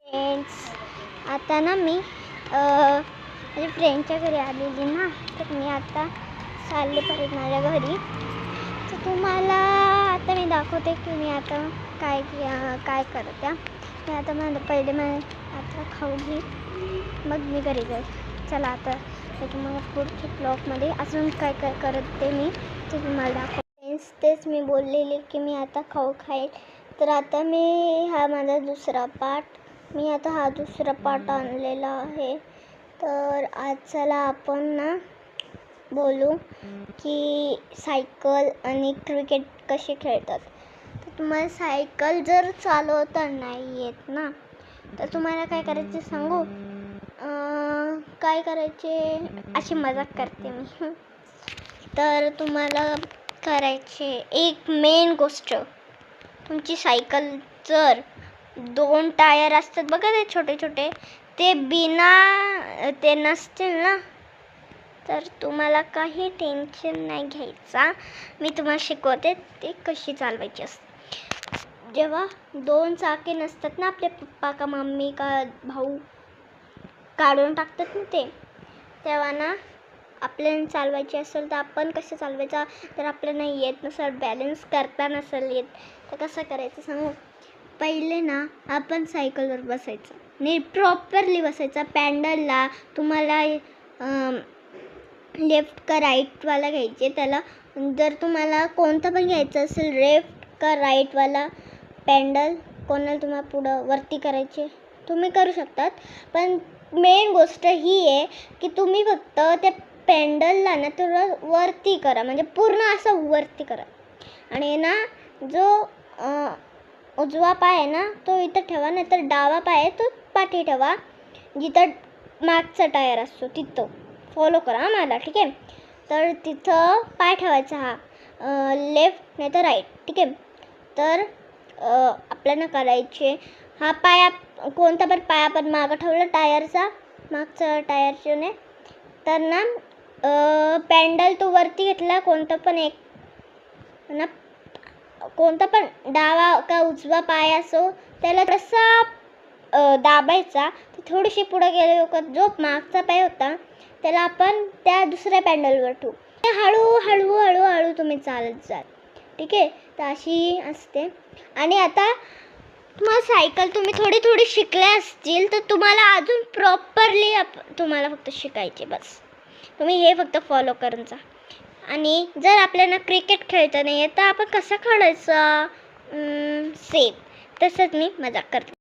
Friends, आता ना मी माझ्या फ्रेंडच्या घरी आलेली ना, तर मी आता चालले परत माझ्या घरी. तर तुम्हाला आता मी दाखवते की मी आता काय करते. मी आता पहिले आता खाऊ घे, मग मी घरी जाईल. चला आता तुम्हाला पुढच्या ब्लॉगमध्ये अजून काय करते मी ते तुम्हाला दाखवते. तेच मी बोललेले की मी आता खाऊ खाईल. तर आता हा माझा दुसरा पार्ट आणलेला आहे. तर आज चला आपण ना बोलू की सायकल आणि क्रिकेट कसे खेळतात. तर तुम्हाला सायकल जर चालवता नाही येत ना, तर तुम्हाला काय करायचे सांगू. काय करायचे, अशी मजाक करते मी. तर तुम्हाला करायचे एक मेन गोष्ट, तुमची सायकल जर 2 टायर असतात बघा, ते छोटे छोटे, ते नसतील ना, तर तुम्हाला काही टेन्शन नाही घ्यायचा. मी तुम्हाला शिकवते ते कशी चालवायची असते. जेव्हा 2 चाके नसतात ना, आपले पप्पा का मम्मी का भाऊ काढून टाकतात ना ते, तेव्हा ना आपल्याला चालवायची असेल तर आपण कसं चालवायचं. तर आपल्याला येत नसेल, बॅलन्स करता नसेल येत, तर कसं करायचं सांगू. पहिले ना आपण सायकलवर बसायचं, नीट प्रॉपरली बसायचं. पॅन्डलला तुम्हाला लेफ्ट का राईटवाला घ्यायचे. त्याला जर तुम्हाला कोणतं पण घ्यायचं असेल, लेफ्ट का राईटवाला पॅन्डल, कोणाला तुम्हाला पुढं वरती करायचे तुम्ही करू शकतात. पण मेन गोष्ट ही आहे की तुम्ही फक्त त्या पॅन्डलला ना थोडं वरती करा, म्हणजे पूर्ण असं वरती करा. आणि ना जो उजवा पाय आहे ना तो इथं ठेवा, नाही तर डावा पाय आहे तो पाठी ठेवा, जिथं मागचा टायर असतो तिथं. फॉलो करा मला, ठीक आहे. तर तिथं पाय ठेवायचा, हा लेफ्ट नाही तर राईट, ठीक आहे. तर आपल्याला करायचे हा पाय, कोणता पण पाय आपण मागं ठेवला टायरचा, मागचा टायरच्याने, तर ना पॅन्डल तो वरती घेतला, कोणता पण एक ना, कोणता पण डावा का उजवा पाय असो, त्याला तसा दाबायचा. थोडीशी पुढे गेले का जो मागचा पाय होता त्याला आपण त्या दुसऱ्या पॅन्डलवर ठेवू. हळू तुम्ही चालत जाल, ठीक आहे. तर अशी असते. आणि आता तुम्हाला सायकल तुम्ही थोडी शिकले असतील, तर तुम्हाला अजून प्रॉपरली तुम्हाला फक्त शिकायचे, बस. तुम्ही हे फक्त फॉलो करून जा. आणि जर आपल्याला क्रिकेट खेळता नाही येत तर आपण कसं खेळायचं, सेम तसंच मी मजाक करते.